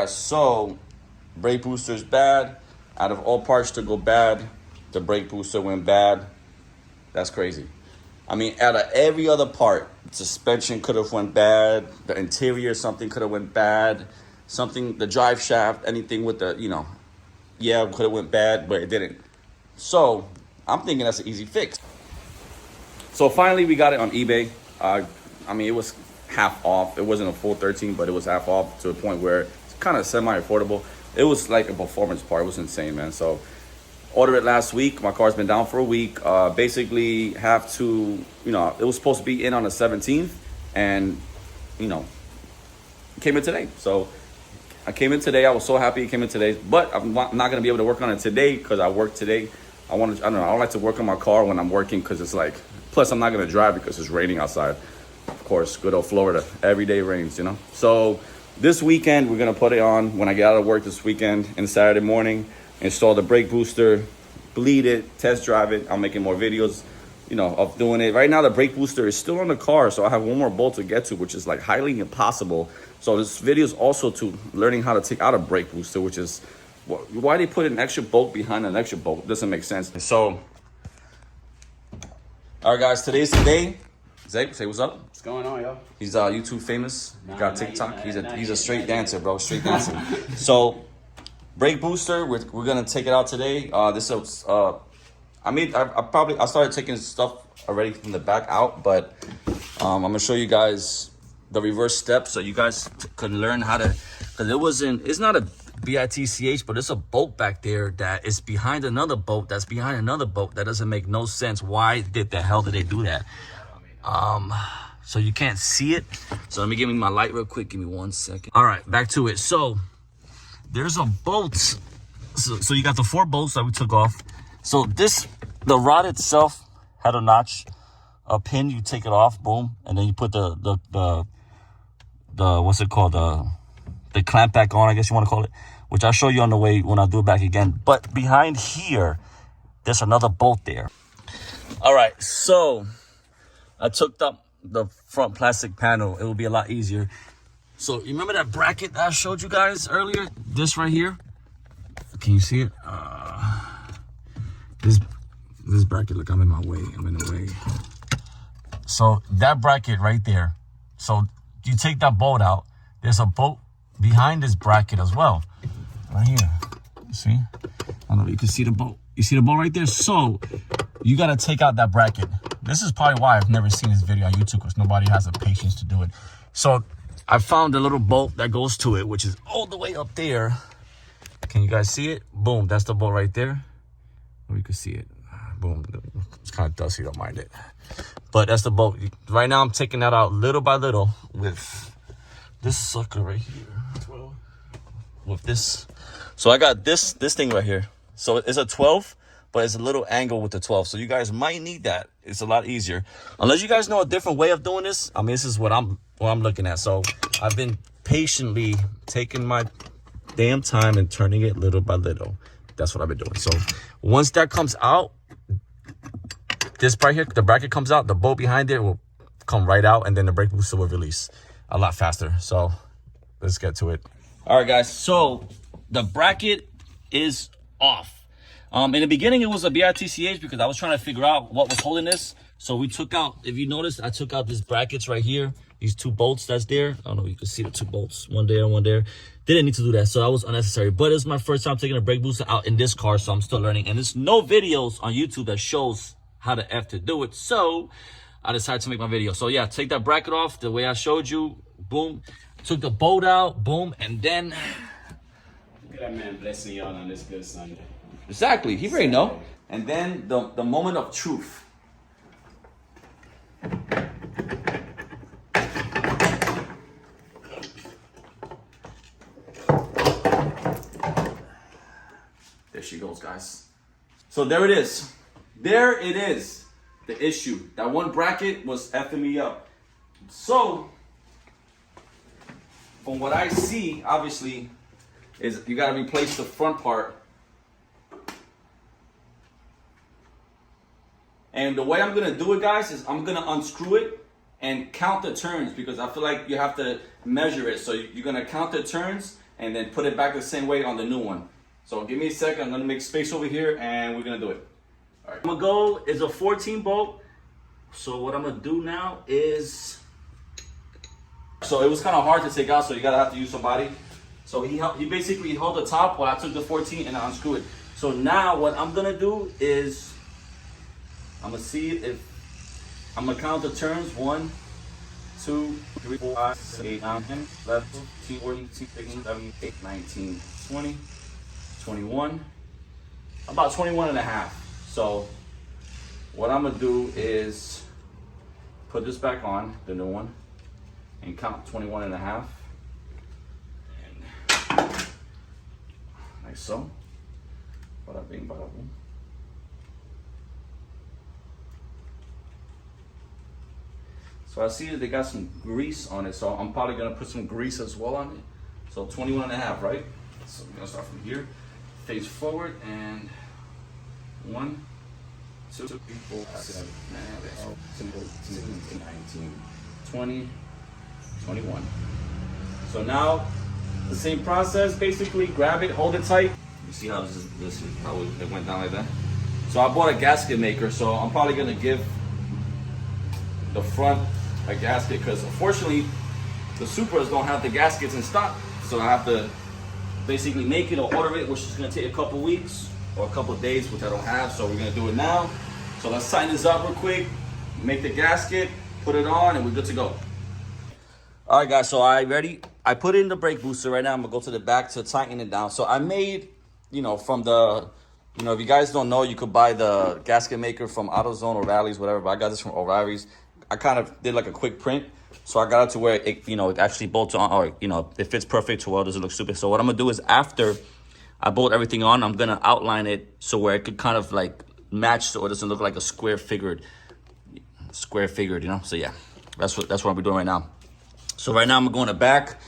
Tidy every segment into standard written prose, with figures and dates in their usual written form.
guys, so brake booster is bad. Out of all parts to go bad, the brake booster went bad. That's crazy. I mean, out of every other part, suspension could have went bad. The interior, something could have went bad. Something, the drive shaft, anything with the, yeah, could have went bad, but it didn't. So I'm thinking that's an easy fix. So finally we got it on eBay. I mean, it was half off. It wasn't a full 13, but it was half off to a point where it's kind of semi-affordable. It was like a performance part. It was insane, man. So ordered it last week. My car's been down for a week. Basically have to, it was supposed to be in on the 17th, and came in today. So I came in today. I was so happy it came in today, but I'm not gonna be able to work on it today because I work today. I don't like to work on my car when I'm working because it's like, plus I'm not gonna drive because it's raining outside. Of course, good old Florida, every day rains, So this weekend, we're gonna put it on when I get out of work this weekend and Saturday morning, install the brake booster, bleed it, test drive it. I'm making more videos, of doing it. Right now, the brake booster is still on the car, so I have one more bolt to get to, which is like highly impossible. So this video is also to learning how to take out a brake booster, which is why they put an extra bolt behind an extra bolt. It doesn't make sense. So, all right, guys, today's the day. Zay, say what's up. What's going on, yo? He's YouTube famous. Got TikTok. He's a straight dancer, bro. Straight dancer. So, brake booster. We're gonna take it out today. I started taking stuff already from the back out, but I'm gonna show you guys the reverse step so you guys can learn how to. Because it's not a BITCH, but it's a bolt back there that is behind another bolt that's behind another bolt. That doesn't make no sense. Why the hell did they do that? So you can't see it. So let me give me my light real quick. Give me 1 second. All right, back to it. So there's a bolt. So you got the 4 bolts that we took off. So the rod itself had a notch, a pin. You take it off, boom, and then you put the what's it called, the clamp back on, I guess you want to call it, which I'll show you on the way when I do it back again. But behind here, there's another bolt there. All right, so I took up the front plastic panel. It will be a lot easier. So you remember that bracket that I showed you guys earlier? This right here. Can you see it? This bracket, look, I'm in my way. I'm in the way. So that bracket right there. So you take that bolt out. There's a bolt behind this bracket as well. Right here. See? I don't know if you can see the bolt. You see the bolt right there? So you got to take out that bracket. This is probably why I've never seen this video on YouTube, because nobody has the patience to do it. So I found a little bolt that goes to it, which is all the way up there. Can you guys see it? Boom, that's the bolt right there. Or you can see it. Boom, it's kind of dusty, don't mind it. But that's the bolt. Right now I'm taking that out little by little with this sucker right here. With this. So I got this thing right here. So it's a 12. But it's a little angle with the 12. So you guys might need that. It's a lot easier. Unless you guys know a different way of doing this. I mean, this is what I'm looking at. So I've been patiently taking my damn time and turning it little by little. That's what I've been doing. So once that comes out, this right here, the bracket comes out, the bolt behind it will come right out, and then the brake booster will release a lot faster. So let's get to it. All right, guys. So the bracket is off. In the beginning, it was a BITCH because I was trying to figure out what was holding this. So we took out, if you notice, I took out these brackets right here. These 2 bolts that's there. I don't know if you can see the 2 bolts. One there, one there. Didn't need to do that, so that was unnecessary. But it's my first time taking a brake booster out in this car, so I'm still learning. And there's no videos on YouTube that shows how the F to do it. So I decided to make my video. So yeah, take that bracket off the way I showed you. Boom. Took the bolt out. Boom. And then... Look at that man blessing y'all on this good Sunday. Exactly, he already know. And then the moment of truth. There she goes, guys. So there it is. There it is. The issue. That one bracket was effing me up. So, from what I see, obviously, is you gotta replace the front part. And the way I'm gonna do it, guys, is I'm gonna unscrew it and count the turns, because I feel like you have to measure it. So you're gonna count the turns and then put it back the same way on the new one. So give me a second, I'm gonna make space over here and we're gonna do it. All right, I'm gonna go is a 14 bolt. So what I'm gonna do now is, so it was kind of hard to take out, so you gotta have to use somebody. So he basically held the top while I took the 14 and I unscrewed it. So now what I'm gonna do is, I'm gonna see if, I'm gonna count the turns. 1, 2, 3, 4, 5, 6, 8, 9, 10, 11, 12, 13, 14, 15, 17, 18, 19, 20, 21, about 21 and a half. So what I'm gonna do is put this back on, the new one, and count 21 and a half. And like so. Bada bing, bada boom. So I see that they got some grease on it, so I'm probably gonna put some grease as well on it. So 21 and a half, right? So we're gonna start from here, face forward, and 1, 2, 3, 4, 5, 6, 7, 8, 9, 10, 19, 20, 21. So now the same process, basically grab it, hold it tight. You see how this how it went down like that? So I bought a gasket maker, so I'm probably gonna give the front a gasket, because unfortunately the Supras don't have the gaskets in stock. So I have to basically make it or order it, which is gonna take a couple weeks or a couple of days, which I don't have. So we're gonna do it now. So let's tighten this up real quick, make the gasket, put it on, and we're good to go. All right, guys, so I put in the brake booster. Right now I'm gonna go to the back to tighten it down. So I made, from the, if you guys don't know, you could buy the gasket maker from AutoZone or O'Reilly's, whatever, but I got this from O'Reilly's. I kind of did like a quick print, so I got it to where it, it actually bolts on, or, it fits perfect to where it doesn't look stupid. So what I'm gonna do is, after I bolt everything on, I'm gonna outline it so where it could kind of like match, so it doesn't look like a square figured, So yeah, that's what I'm doing right now. So right now I'm going to back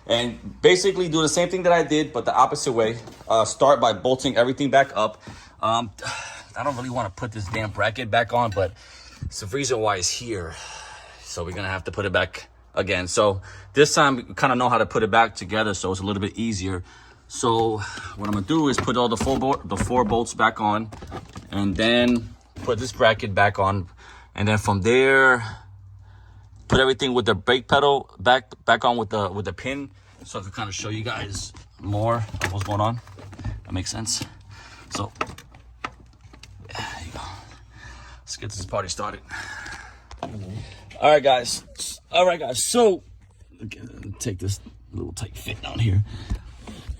and basically do the same thing that I did, but the opposite way. Start by bolting everything back up. I don't really want to put this damn bracket back on, but it's the reason why it's here. So we're gonna have to put it back again. So this time we kind of know how to put it back together, so it's a little bit easier. So what I'm gonna do is put all the four bolts back on, and then put this bracket back on, and then from there put everything with the brake pedal back on with the pin, so I can kind of show you guys more of what's going on. That makes sense. So there you go. Let's get this party started. All right, guys. So take this little tight fit down here.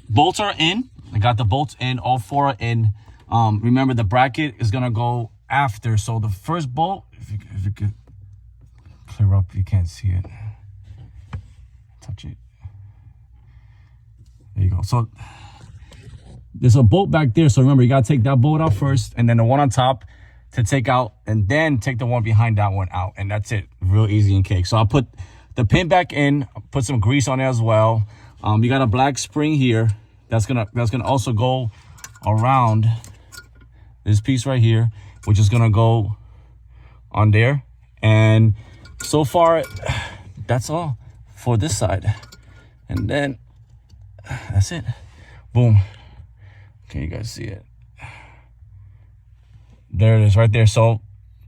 Bolts are in. I got the bolts in. All 4 are in. Remember, the bracket is gonna go after. So the first bolt, if you could clear up, you can't see it. Touch it. There you go. So there's a bolt back there. So remember, you gotta take that bolt out first, and then the one on top to take out, and then take the one behind that one out, and that's it. Real easy and cake. So I'll put the pin back in, put some grease on it as well. You got a black spring here that's gonna also go around this piece right here, which is gonna go on there. And so far that's all for this side, and then that's it. Boom. Can you guys see it? There it is right there. So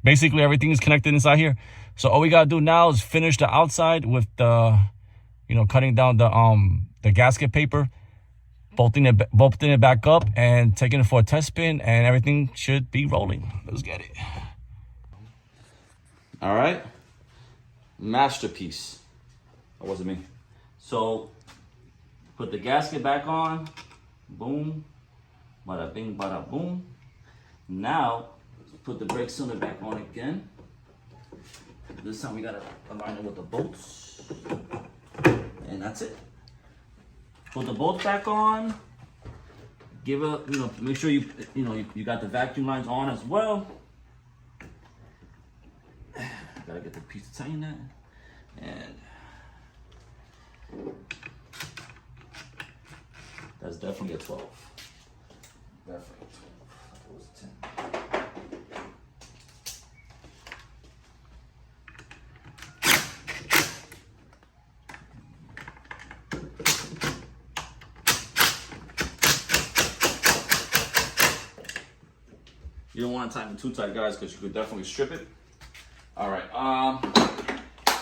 basically everything is connected inside here. So all we gotta do now is finish the outside with the, cutting down the gasket paper, bolting it back up, and taking it for a test spin, and everything should be rolling. Let's get it. All right, masterpiece. That wasn't me. So put the gasket back on. Boom, bada bing, bada boom. Now put the brake cylinder back on again. This time we gotta align it with the bolts, and that's it. Put the bolts back on. Give a, make sure you got the vacuum lines on as well. Gotta get the piece to tighten that, and that's definitely a 12. Definitely a 12. That was a 10. You don't want to tighten it too tight, guys, because you could definitely strip it. All right,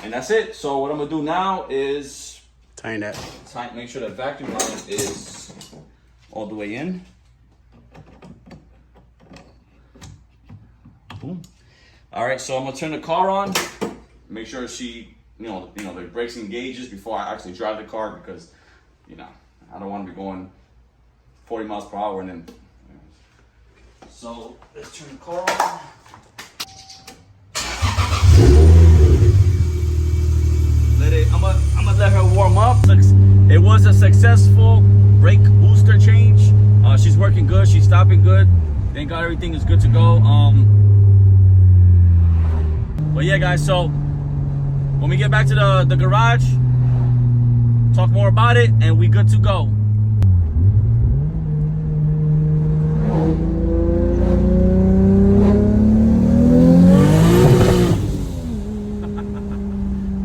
and that's it. So what I'm gonna do now is make sure that vacuum line is all the way in. Boom. All right, so I'm gonna turn the car on. Make sure she, the brakes engages before I actually drive the car, because, I don't want to be going 40 miles per hour and then. So let's turn the car on. I'm gonna let her warm up. It was a successful brake booster change. She's working good. She's stopping good. Thank God everything is good to go. But yeah, guys. So when we get back to the garage, talk more about it, and we good to go.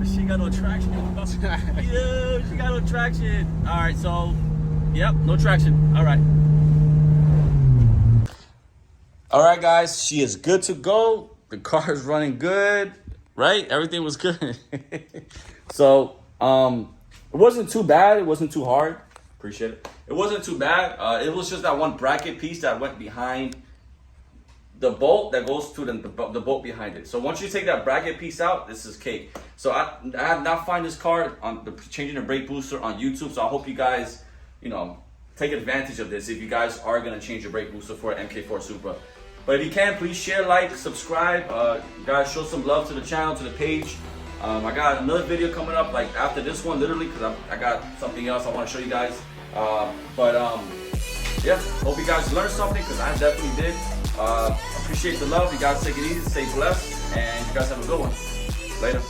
She got no traction. Yeah, she got no traction. All right, so yep, no traction. All right. All right, guys, she is good to go. The car is running good, right? Everything was good. So, it wasn't too bad. It wasn't too hard. Appreciate it. It wasn't too bad. It was just that one bracket piece that went behind the bolt that goes to the bolt behind it. So once you take that bracket piece out, this is cake. So I have not found this car on changing the brake booster on YouTube. So I hope you guys, take advantage of this if you guys are gonna change your brake booster for an mk4 Supra. But if you can, please share, like, subscribe. You guys show some love to the channel, to the page. I got another video coming up like after this one, literally, because I got something else I want to show you guys. Yeah, hope you guys learned something, because I definitely did. Appreciate the love. You guys take it easy, stay blessed, and you guys have a good one. Later.